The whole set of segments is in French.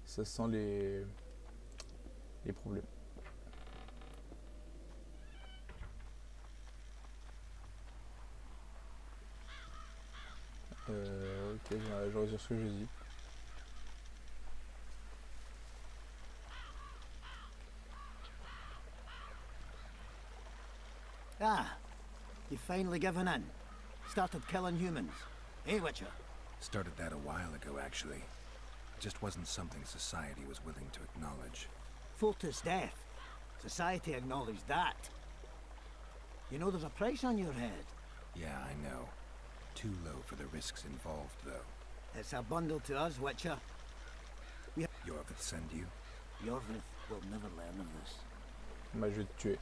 Ça sent les problèmes. Ok, je retire ce que j'ai dit. Ah, you've finally given in. Started killing humans. Eh, Witcher? Started that a while ago, actually. It just wasn't something society was willing to acknowledge. Foltest death. Society acknowledged that. You know there's a price on your head. Yeah, I know. Too low for the risks involved, though. It's a bundle to us, Witcher. Yorvith send you? Yorvith will never learn of this. Bah, je vais te tuer.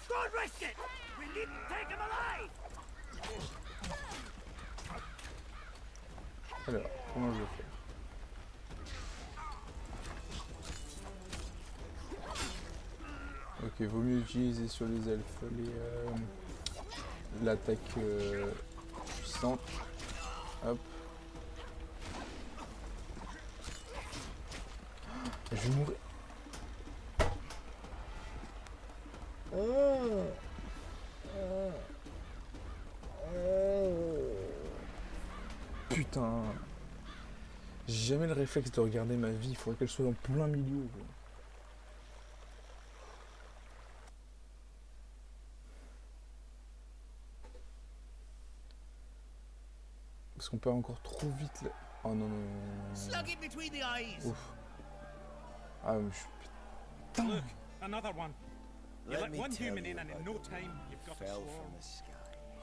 Don't risk it! We needn't take him alive! Alors, comment je vais faire? Ok, vaut mieux utiliser sur les elfes l'attaque puissante. Hop. Je vais mourir. Putain. J'ai jamais le réflexe de regarder ma vie, il faudrait qu'elle soit en plein milieu. Quoi. Parce qu'on perd encore trop vite là. Oh non non non. Ouf. Ah mais je suis putain. Look, another one. You let one human in and in no time you've got a swarm. Oh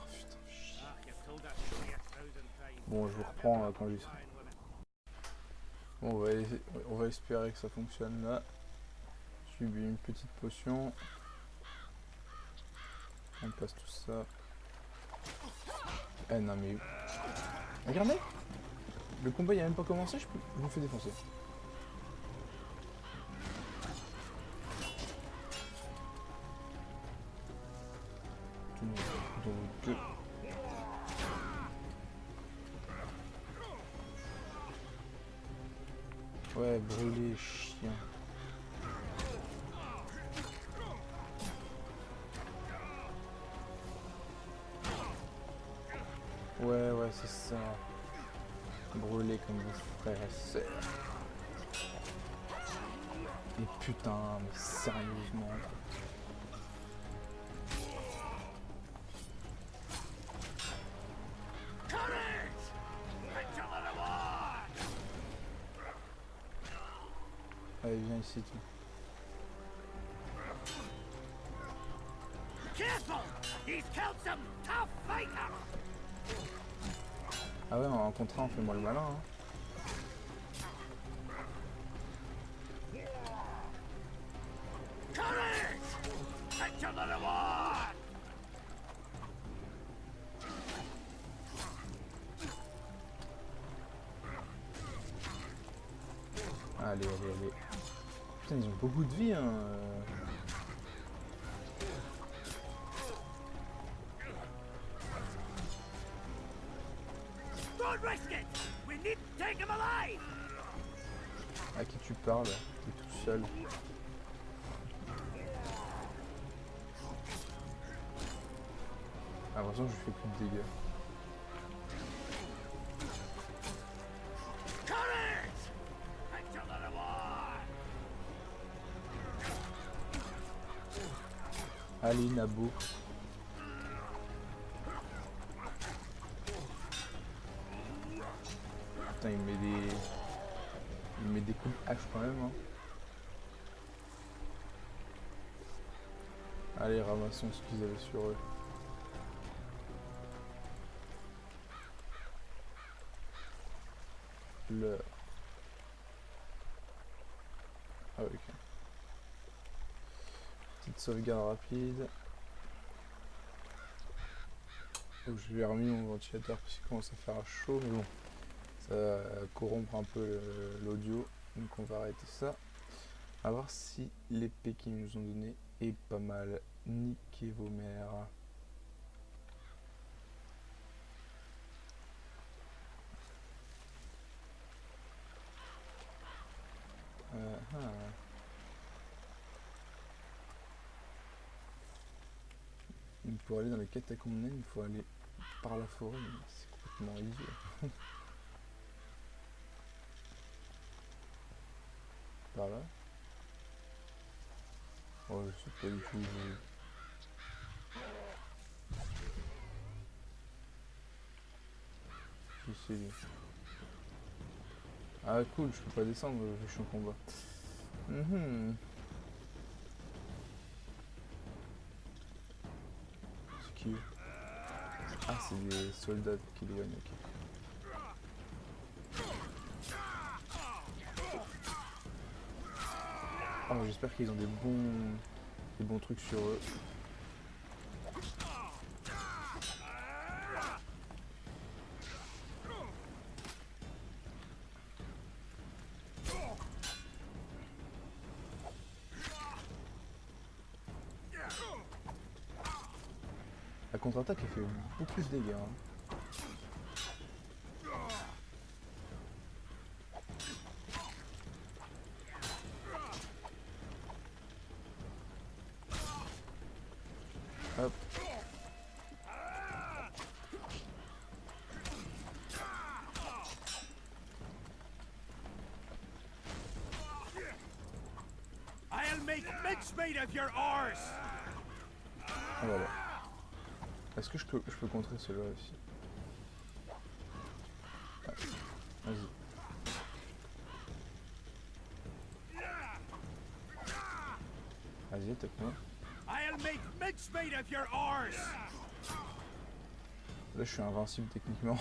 putain. Ah, you've told that story 1,000 times. Bon, je vous reprends quand j'y serai. Bon, on va espérer que ça fonctionne là. J'ai bu une petite potion. On passe tout ça. Eh non mais... Regardez! Le combat il a même pas commencé, je me fais défoncer. Donc... Ouais, brûler, chien. Ouais, c'est ça. Brûler comme vos frères et sœurs. Et putain, mais sérieusement. Allez, viens ici, toi. Ah ouais, en contre 1, on fait moi le malin. Hein. Allez. Putain, ils ont beaucoup de vie, hein. À qui tu parles? T'es tout seul. J'ai l'impression que je fais plus de dégâts. Allez, Nabo. Putain, il met des coups de hache quand même. Hein. Allez, ramassons ce qu'ils avaient sur eux. Le... Ah ok. Petite sauvegarde rapide. Donc je lui ai remis mon ventilateur parce qu'il commence à faire chaud, mais bon, ça va corrompre un peu l'audio, donc on va arrêter ça. On va voir si l'épée qu'ils nous ont donné est pas mal. Niquez vos mères. Donc pour aller dans les catacombes naines, il faut aller par la forêt, mais c'est complètement idiot. Par là. Oh, je sais pas du tout. J'essaie de... Ah cool, je peux pas descendre, je suis en combat. C'est qui? Ah, c'est des soldats qui les gagnent, ok. Oh, j'espère qu'ils ont des bons trucs sur eux. La contre-attaque elle fait beaucoup de dégâts. Hein. Hop. I'll make mincemeat of your horse. Ah, voilà. Est-ce que je peux contrer celui-là aussi? Ouais. Vas-y. Vas-y, attaque-moi. I'll make mincemeat of your horse. Là, je suis invincible techniquement.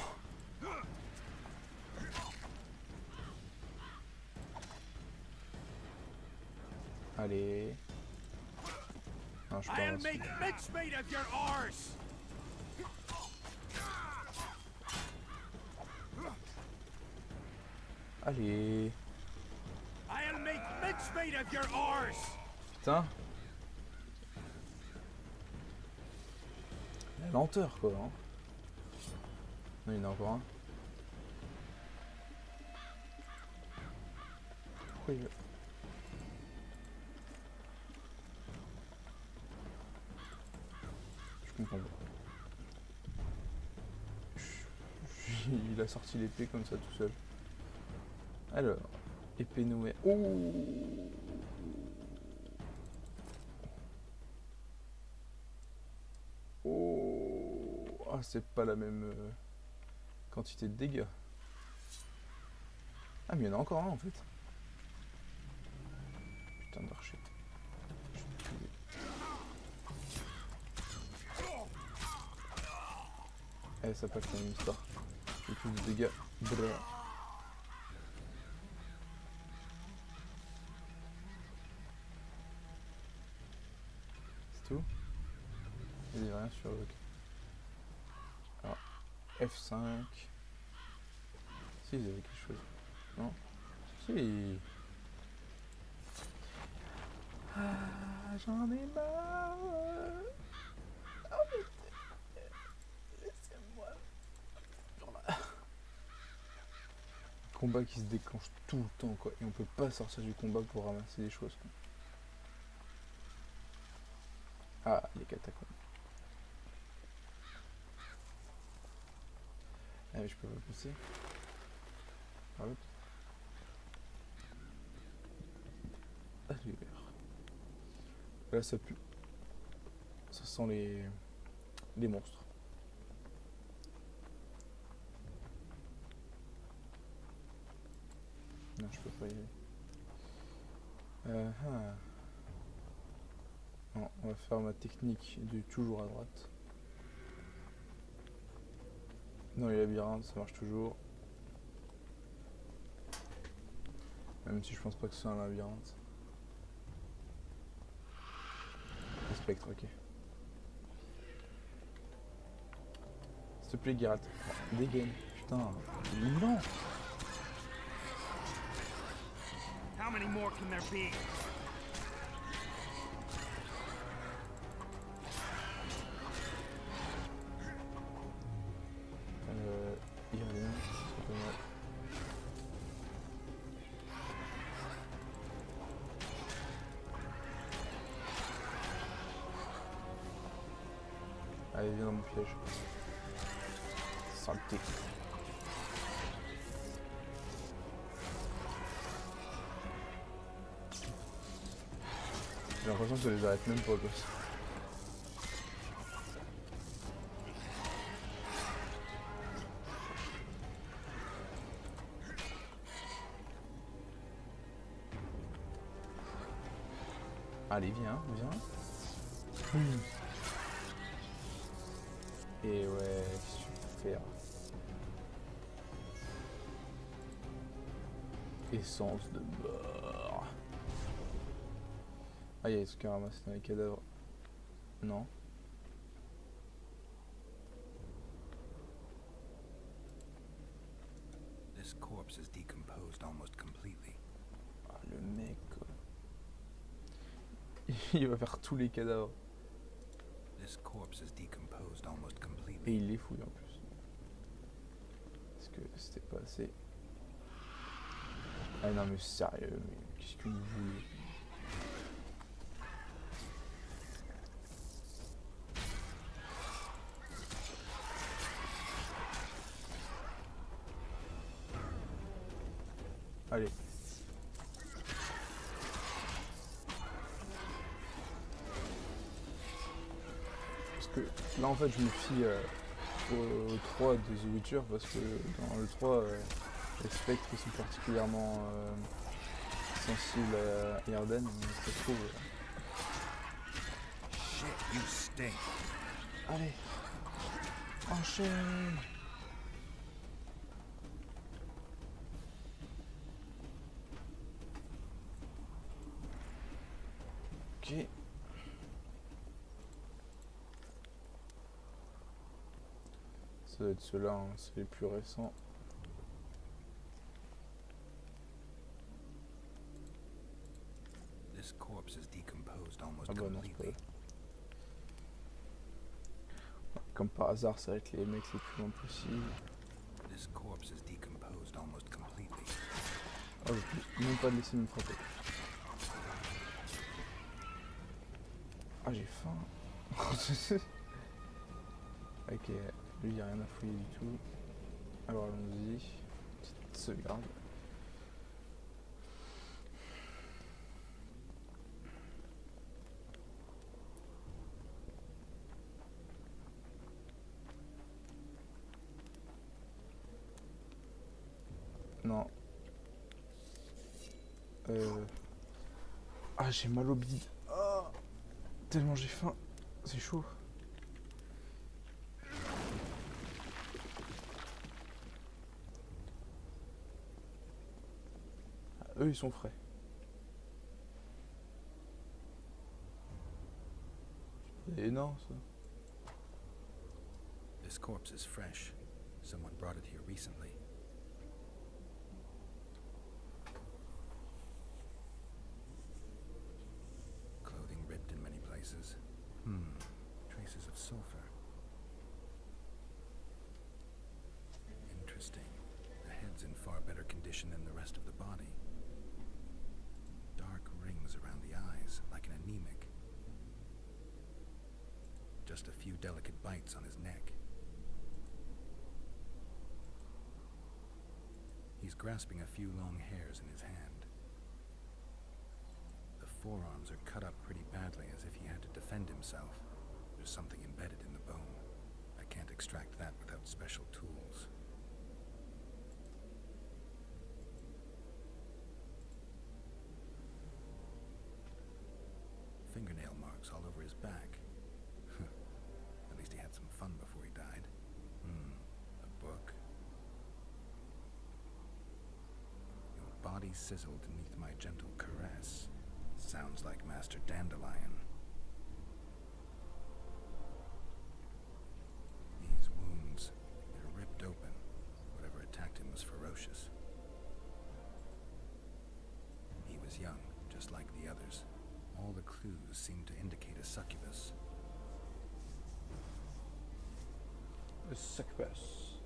Allez. Non, je suis pas I'll invincible. make mincemeat of your horse. Allez. I'll make mincemeat of your horse. Putain. La lenteur quoi. Hein. Non, il y en a encore un. Pourquoi il... Je comprends pas. Il a sorti l'épée comme ça tout seul. Alors, épée nouée. Oh, oh. Ah, c'est pas la même quantité de dégâts. Ah, mais il y en a encore un en fait. Putain d'archer. Eh, ça passe la même histoire. J'ai plus de dégâts. Brrr. C'est tout? Il n'y a rien sur le... Alors, F5. Si, il y avait quelque chose. Non? Si. Ah, j'en ai marre. Laissez-moi. Combat qui se déclenche tout le temps quoi. Et on peut pas sortir du combat pour ramasser des choses quoi. Ah, les catacombes. Ah mais je peux pas pousser. Ah l'autre. Ah j'ai l'air. Là ça pue. Ça sent les monstres. Non je peux pas y aller. Non, on va faire ma technique de toujours à droite. Dans les labyrinthes, ça marche toujours. Même si je pense pas que ce soit un labyrinthe. Le spectre, ok. S'il te plaît, Geralt. Dégaine. Putain, c'est lent. How many more can there be? Il y a rien, c'est pas mal. Allez, viens dans mon piège. Saleté. J'ai l'impression que ça les arrête même pas, quoi. Allez, viens, viens. Et ouais, super. Essence de mort. Ah, il y a des trucs à ramasser dans les cadavres. Non. This corpse is decomposed almost completely. Ah, le mec, quoi. Il va faire tous les cadavres. This corpse is decomposed almost Et completely. il les fouille en plus. Parce que c'était pas assez. Ah non mais sérieux, mais qu'est-ce que vous voulez? Allez. Parce que là en fait je me fie au 3 de The Witcher parce que dans le 3 les spectres sont particulièrement sensibles à Yarden, ça se trouve. Shit, you stink. Allez, enchaîne. Ok. Ça doit être ceux-là, hein, c'est les plus récents. This corpse is decomposed almost Ah bah non, c'est pas completely. eux. Comme par hasard, ça va être les mecs les plus loin possible. This corpse is decomposed almost completely. Oh, je peux même pas le laisser me frapper. Ah, j'ai faim. Ok, lui, il n'y a rien à fouiller du tout. Alors, allons-y. Petite sauvegarde. Non. Ah, j'ai mal au bide. Ah, tellement j'ai faim. C'est chaud. Ah, eux, ils sont frais. C'est énorme, ça. This corpse is fresh. Someone brought it here recently. Clothing ripped in many places. Traces of sulfur. Interesting. The head's in far better condition than the rest of the body. Dark rings around the eyes, like an anemic. Just a few delicate bites on his neck. He's grasping a few long hairs in his hand. The forearms are cut up pretty badly, as if he had to defend himself. There's something embedded in the bone. I can't extract that without special tools. Fingernail marks all over his back. At least he had some fun before he died. A book. Your body sizzled beneath my gentle caress. Sounds like Master Dandelion. These wounds, they're ripped open. Whatever attacked him was ferocious. He was young, just like the others. All the clues seemed to indicate a succubus. Le succubus.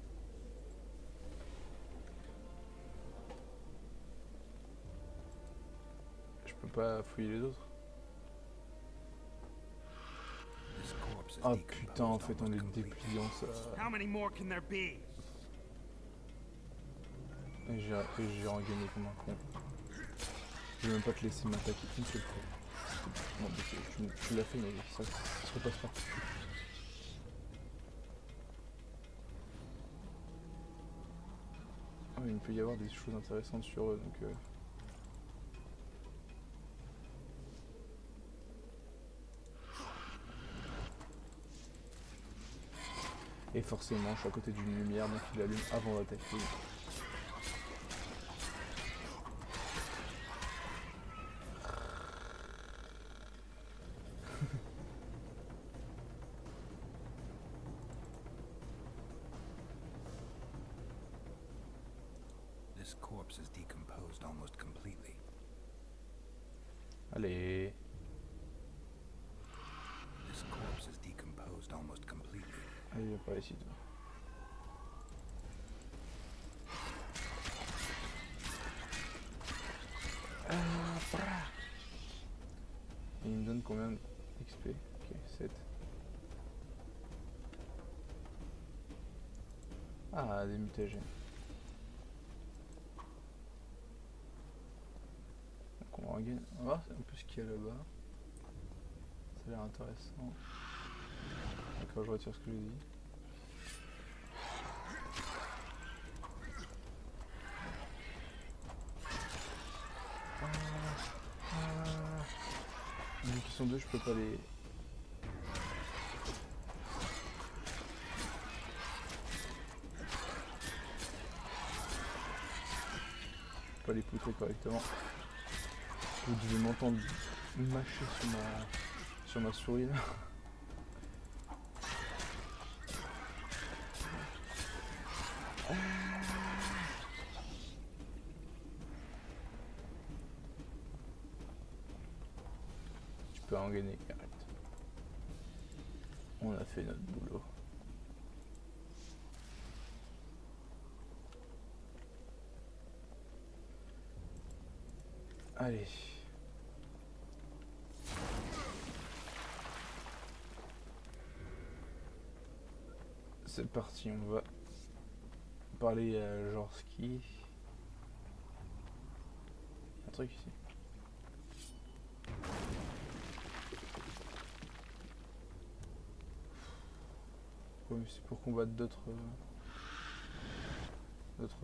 Je peux pas fouiller les autres. This corpse is Ah putain, en fait, on est dépliant ça. How many more can there be? Et j'ai regagné comme un con. Je vais même pas te laisser m'attaquer une seule fois. Non, mais tu l'as fait, mais ça se repasse pas. Ah, il peut y avoir des choses intéressantes sur eux, donc... Et forcément, je suis à côté d'une lumière, donc il allume avant d'attaquer. This corpse is decomposed almost completely. Allez. This corpse is decomposed almost completely. Allez, viens par ici, toi. Et il me donne combien d'XP? Ok, 7. Ah, des mutagènes. Donc on va gagner. On va voir un peu ce qu'il y a là-bas. Ça a l'air intéressant. D'accord, je retire ce que j'ai dit. Vu qu'ils sont deux, je peux pas les... pas les poutrer correctement. Vous devez m'entendre mâcher sur ma souris là. Tu peux en gagner, arrête. On a fait notre boulot. Allez. C'est parti, on va parler à genre ski. Un truc ici. Ouais, mais c'est pour combattre d'autres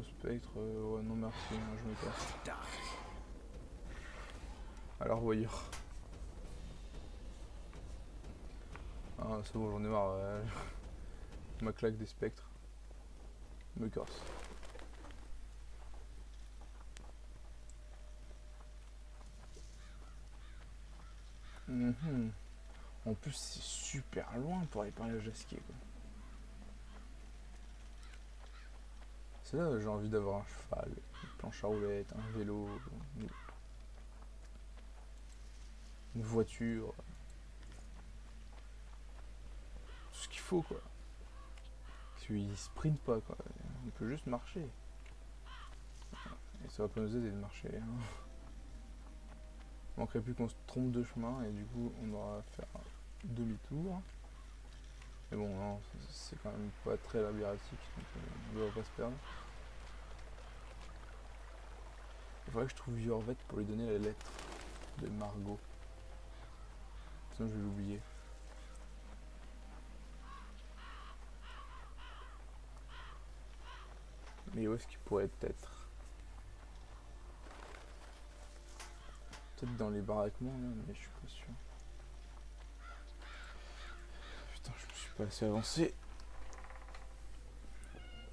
spectres. Ouais, non merci, hein, je me casse. Alors voyeur. Ah, c'est bon, j'en ai marre. Ma claque des spectres me casse. En plus, c'est super loin pour aller parler à Jasquier, quoi. C'est là j'ai envie d'avoir un cheval, une planche à roulettes, un vélo, une voiture. Tout ce qu'il faut, quoi. Parce qu'il sprint pas, quoi. On peut juste marcher. Et ça va pas nous aider de marcher, hein. Il manquerait plus qu'on se trompe de chemin et du coup on aura à faire un demi-tour. Mais bon, non, c'est quand même pas très labyrinthique, donc on ne devrait pas se perdre. Il faudrait que je trouve Yorvet pour lui donner la lettre de Margot. Sinon je vais l'oublier. Mais où est-ce qu'il pourrait être? Peut-être dans les baraquements là, mais je suis pas sûr. Putain, je me suis pas assez avancé.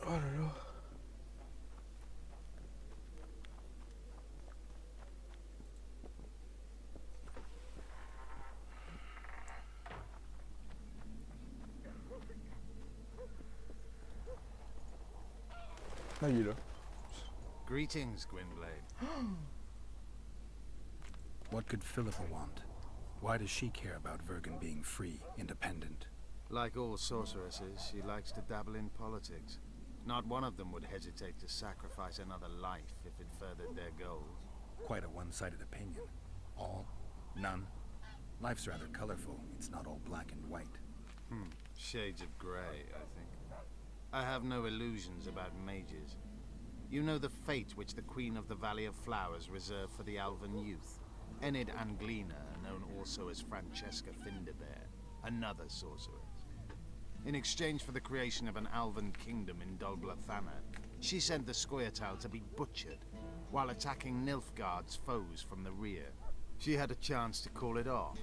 Oh là là. Ah, il est là. Greetings, Gwynblade. What could Philippa want? Why does she care about Vergen being free, independent? Like all sorceresses, she likes to dabble in politics. Not one of them would hesitate to sacrifice another life if it furthered their goals. Quite a one-sided opinion. All? None? Life's rather colorful. It's not all black and white. Shades of grey, I think. I have no illusions about mages. You know the fate which the Queen of the Valley of Flowers reserved for the elven youth. Enid Anglina, known also as Francesca Finderbear, another sorceress. In exchange for the creation of an elven kingdom in Dolblathana, she sent the Scoia'tael to be butchered, while attacking Nilfgaard's foes from the rear. She had a chance to call it off.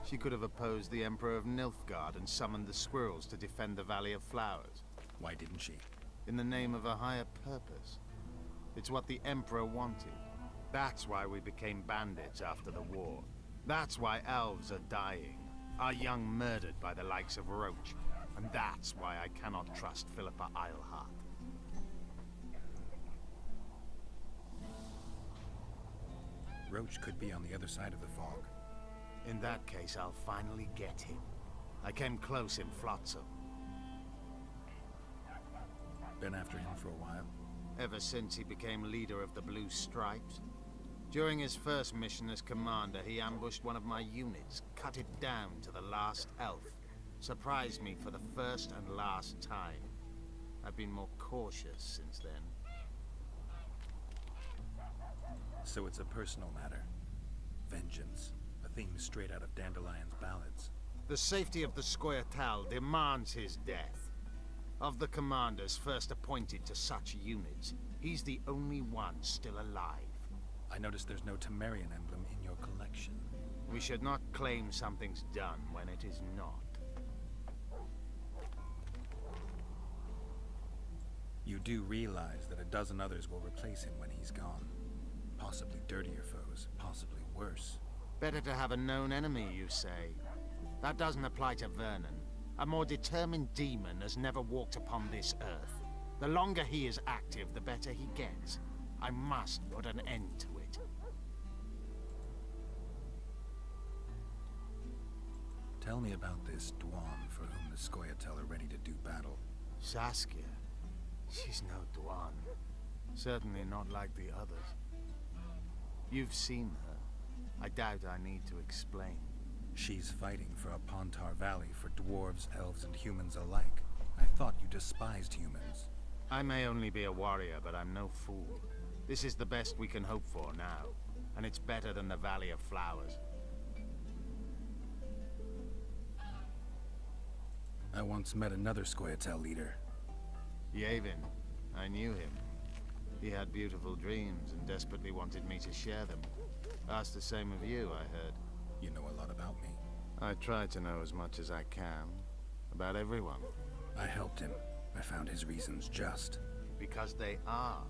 She could have opposed the Emperor of Nilfgaard and summoned the squirrels to defend the Valley of Flowers. Why didn't she? In the name of a higher purpose. It's what the Emperor wanted. That's why we became bandits after the war. That's why elves are dying, our young murdered by the likes of Roach. And that's why I cannot trust Philippa Eilhart. Roach could be on the other side of the fog. In that case, I'll finally get him. I came close in Flotsam. Been after him for a while. Ever since he became leader of the Blue Stripes. During his first mission as commander, he ambushed one of my units, cut it down to the last elf. Surprised me for the first and last time. I've been more cautious since then. So it's a personal matter. Vengeance. A theme straight out of Dandelion's ballads. The safety of the Scoia'tael demands his death. Of the commanders first appointed to such units, he's the only one still alive. I noticed there's no Temerian emblem in your collection. We should not claim something's done when it is not. You do realize that a dozen others will replace him when he's gone. Possibly dirtier foes, possibly worse. Better to have a known enemy, you say. That doesn't apply to Vernon. A more determined demon has never walked upon this earth. The longer he is active, the better he gets. I must put an end to it. Tell me about this Dwan for whom the Scoia'tael are ready to do battle. Saskia. She's no Dwan. Certainly not like the others. You've seen her. I doubt I need to explain. She's fighting for a Pontar Valley for dwarves, elves, and humans alike. I thought you despised humans. I may only be a warrior, but I'm no fool. This is the best we can hope for now, and it's better than the Valley of Flowers. I once met another Scoia'tael leader. Yavin. I knew him. He had beautiful dreams and desperately wanted me to share them. Asked the same of you, I heard. You know a lot about me. I try to know as much as I can. About everyone. I helped him. I found his reasons just. Because they are.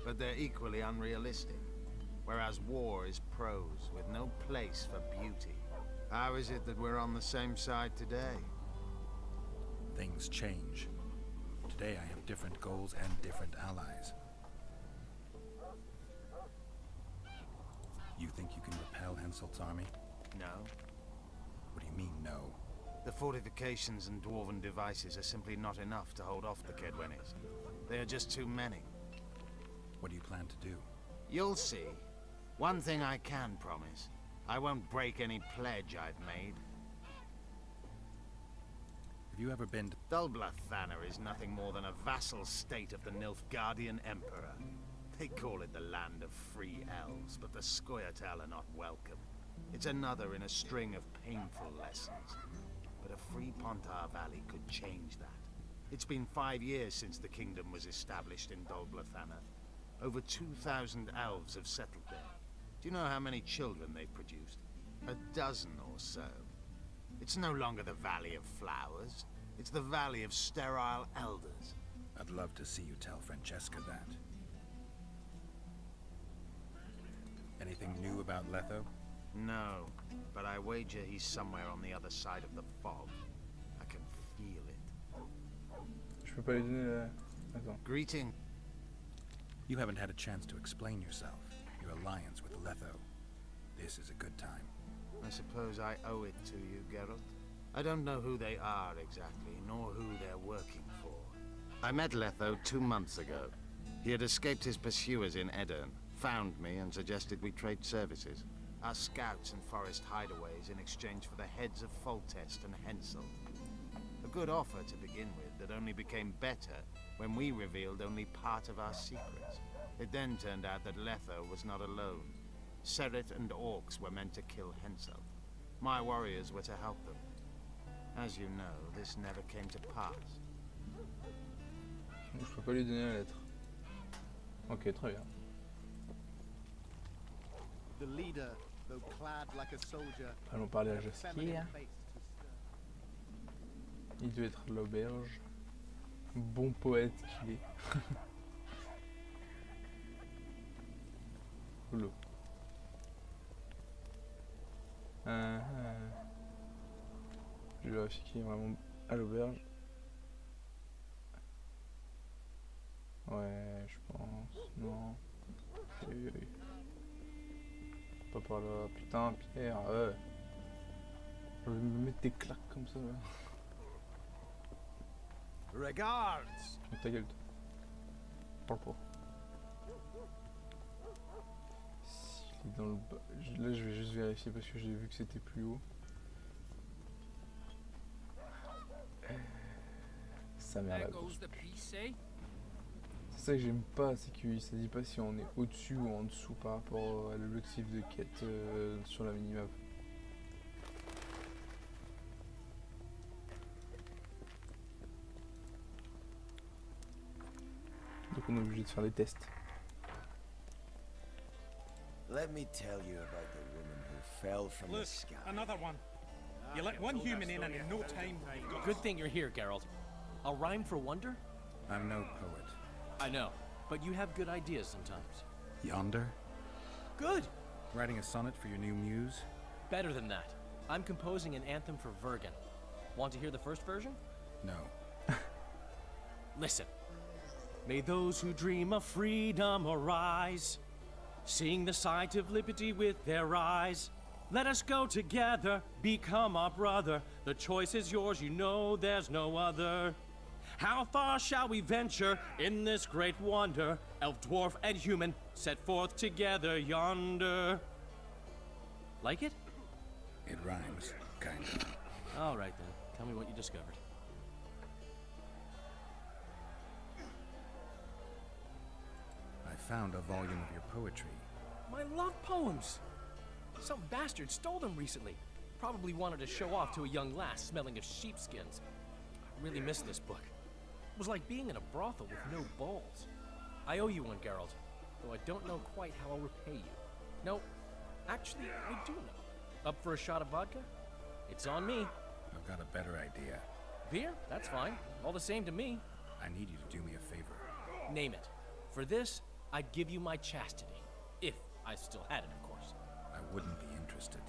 But they're equally unrealistic. Whereas war is prose, with no place for beauty. How is it that we're on the same side today? Things change. Today I have different goals and different allies. You think you can repel Henselt's army? No. What do you mean, no? The fortifications and dwarven devices are simply not enough to hold off the Kedwenis. They are just too many. What do you plan to do? You'll see. One thing I can promise. I won't break any pledge I've made. Have you ever been to... Dolblathana is nothing more than a vassal state of the Nilfgaardian Emperor. They call it the land of free elves, but the Scoia'tael are not welcome. It's another in a string of painful lessons. But a free Pontar Valley could change that. It's been 5 years since the kingdom was established in Dolblathana. Over 2,000 elves have settled there. Do you know how many children they've produced? A dozen or so. It's no longer the Valley of Flowers. It's the Valley of Sterile Elders. I'd love to see you tell Francesca that. Anything new about Letho? No, but I wager he's somewhere on the other side of the fog. I can feel it. Je peux pas lui donner la... Attends. Greeting. You haven't had a chance to explain yourself, your alliance with Letho. This is a good time. I suppose I owe it to you, Geralt. I don't know who they are exactly, nor who they're working for. I met Letho 2 months ago. He had escaped his pursuers in Edirn, found me and suggested we trade services. Our scouts and forest hideaways in exchange for the heads of Foltest and Hensel. good offer to begin with that only became better when we revealed only part of our secrets. It then turned out that Letho was not alone. Seret and orcs were meant to kill Hensel. My warriors were to help them. As you know, this never came to pass. Je peux pas lui donner la lettre. Ok, très bien. The leader, though clad like a soldier, Allons parler à had a Jasquier. feminine face to stir. Il doit être à l'auberge. Bon poète qu'il est. Oula. Je vérifie qu'il est vraiment à l'auberge. Ouais, je pense. Non. Oui. Pas par là. Putain, Pierre. Je vais me mettre des claques comme ça. Là. Regards! Mais ta gueule. Parle pas. S'il est dans le bas. Là, je vais juste vérifier parce que j'ai vu que c'était plus haut. Ça m'a la grosse. C'est ça que j'aime pas, c'est qu'il ne dit pas si on est au-dessus ou en dessous par rapport à l'objectif de quête sur la minimap. Donc on est obligé de faire des tests. Let me tell you about the woman who fell from the Look, sky. another one. You let one human in and in no time you've got... Good thing you're here, Geralt. A rhyme for wonder? I'm no poet. I know, but you have good ideas sometimes. Yonder? Good! Writing a sonnet for your new muse? Better than that. I'm composing an anthem for Vergen. Want to hear the first version? No. Listen. May those who dream of freedom arise, seeing the sight of liberty with their eyes. Let us go together, become our brother. The choice is yours, you know there's no other. How far shall we venture in this great wonder? Elf, dwarf, and human set forth together yonder. Like it? It rhymes, kind of. All right then, tell me what you discovered. I found a volume of your poetry. My love poems! Some bastard stole them recently. Probably wanted to show off to a young lass smelling of sheepskins. I really miss this book. It was like being in a brothel with no balls. I owe you one, Geralt, though I don't know quite how I'll repay you. No, actually, I do know. Up for a shot of vodka? It's on me. I've got a better idea. Beer? That's fine. All the same to me. I need you to do me a favor. Name it. For this, I'd give you my chastity. If I still had it, of course. I wouldn't be interested.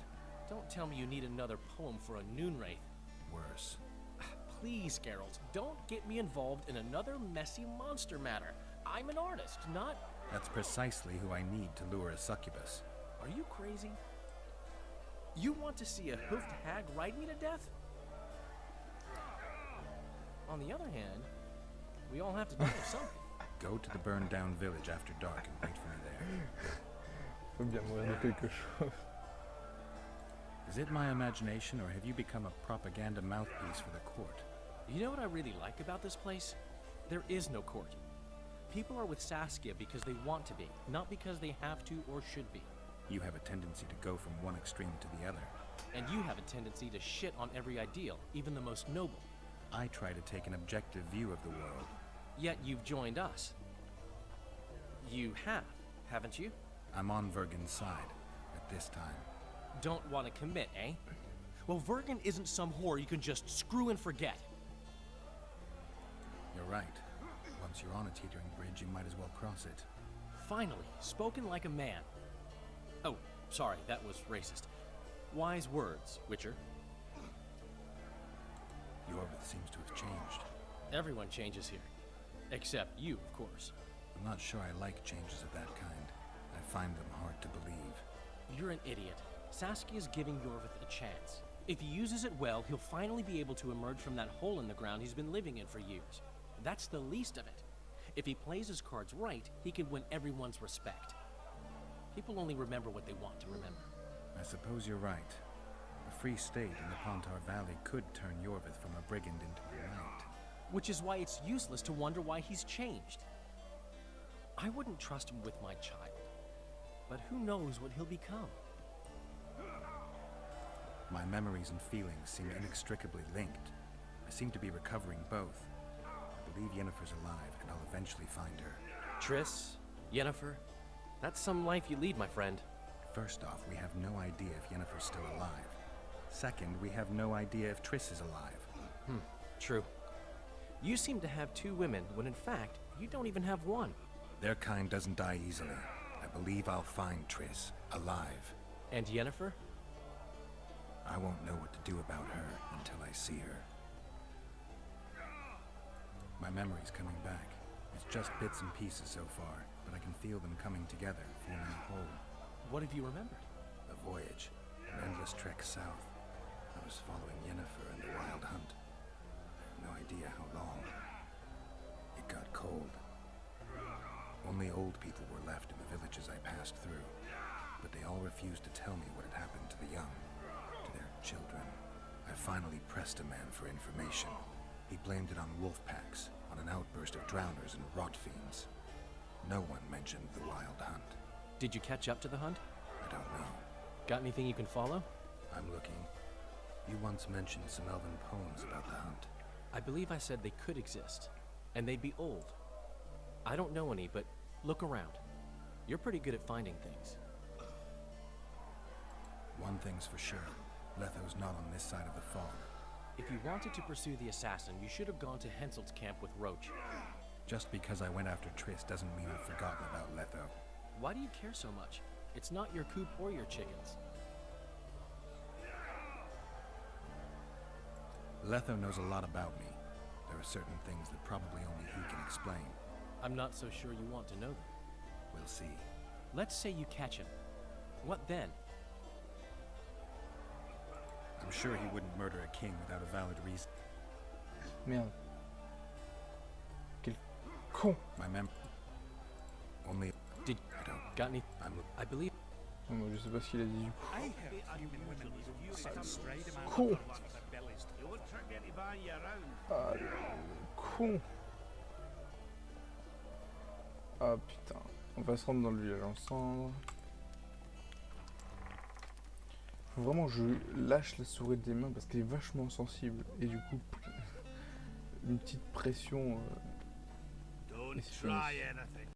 Don't tell me you need another poem for a noon wraith. Worse. Please, Geralt, don't get me involved in another messy monster matter. I'm an artist, not... That's precisely who I need to lure a succubus. Are you crazy? You want to see a hoofed hag ride me to death? On the other hand, we all have to do something. Go to the burned down village after dark and wait for me there. Faut bien mourir de quelque chose. Is it my imagination, or have you become a propaganda mouthpiece for the court? You know what I really like about this place? There is no court. People are with Saskia because they want to be, not because they have to or should be. You have a tendency to go from one extreme to the other. And you have a tendency to shit on every ideal, even the most noble. I try to take an objective view of the world. Yet you've joined us. You have, haven't you? I'm on Vergen's side, at this time. Don't want to commit, eh? Well, Vergen isn't some whore you can just screw and forget. You're right. Once you're on a teetering bridge, you might as well cross it. Finally, spoken like a man. Oh, sorry, that was racist. Wise words, Witcher. Yorvith seems to have changed. Everyone changes here. Except you, of course. I'm not sure I like changes of that kind. I find them hard to believe. You're an idiot. Saskia's giving Yorvith a chance. If he uses it well, he'll finally be able to emerge from that hole in the ground he's been living in for years. That's the least of it. If he plays his cards right, he can win everyone's respect. People only remember what they want to remember. I suppose you're right. A free state in the Pontar Valley could turn Yorvith from a brigand into a knight. Which is why it's useless to wonder why he's changed. I wouldn't trust him with my child, but who knows what he'll become? My memories and feelings seem inextricably linked. I seem to be recovering both. I believe Yennefer's alive, and I'll eventually find her. Triss, Yennefer, that's some life you lead, my friend. First off, we have no idea if Yennefer's still alive. Second, we have no idea if Triss is alive. True. You seem to have two women, when in fact, you don't even have one. Their kind doesn't die easily. I believe I'll find Triss, alive. And Yennefer? I won't know what to do about her until I see her. My memory's coming back. It's just bits and pieces so far, but I can feel them coming together, forming a whole. What have you remembered? A voyage, an endless trek south. I was following Yennefer and the wild hunt. I have no idea how long. It got cold. Only old people were left in the villages I passed through, but they all refused to tell me what had happened to the young, to their children. I finally pressed a man for information. He blamed it on wolf packs, on an outburst of drowners and rot fiends. No one mentioned the wild hunt. Did you catch up to the hunt? I don't know. Got anything you can follow? I'm looking. You once mentioned some elven poems about the hunt. I believe I said they could exist, and they'd be old. I don't know any, but look around. You're pretty good at finding things. One thing's for sure. Letho's not on this side of the fog. If you wanted to pursue the assassin, you should have gone to Henselt's camp with Roach. Just because I went after Triss doesn't mean I've forgotten about Letho. Why do you care so much? It's not your coop or your chickens. Letho knows a lot about me. There are certain things that probably only he can explain. I'm not so sure you want to know them. We'll see. Let's say you catch him. What then? I'm sure he wouldn't murder a king without a valid reason. Merde. Quel con. My only Did I don't. got any? I'm I believe. Non, moi, je sais pas ce qu'il a dit du coup. I heard human women set astride a man Cool. with their bellies. You won't trick me to buy you around. Ah, le con. Ah putain. On va se rendre dans le village ensemble. Faut vraiment que je lâche la souris des mains parce qu'elle est vachement sensible. Et du coup, une petite pression. Don't Et c'est fini. try anything.